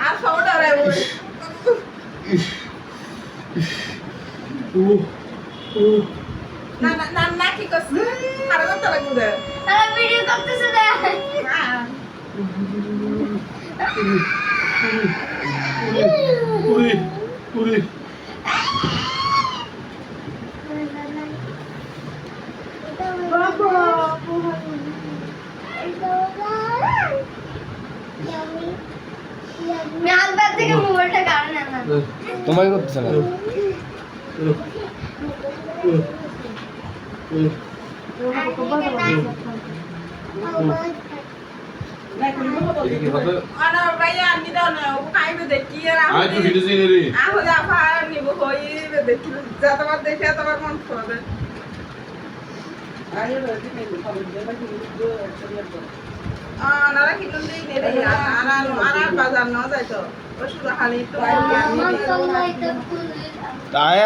আর খবরটা না না না না কি করছিস আরে তো লাগু দে আরে ভিডিও করতেছ না উই উই থেকে মোবাইলটা কারণ না তোমায় করতেছ না ana vaya ni da na o kai be dekhi ra আয় তো ভিডিও সিনে রে আহ যা ফার নিব হই be দেখি যা তোমার দেখে তোমার মন খাবে আরে রদি নেই খাবে দেবা কি ভিডিও একসাথে নারা কি লন্ডে নে রে আনা বাজার না যাইতো ওষুধ খালি তো আমার সঙ্গে তো তাই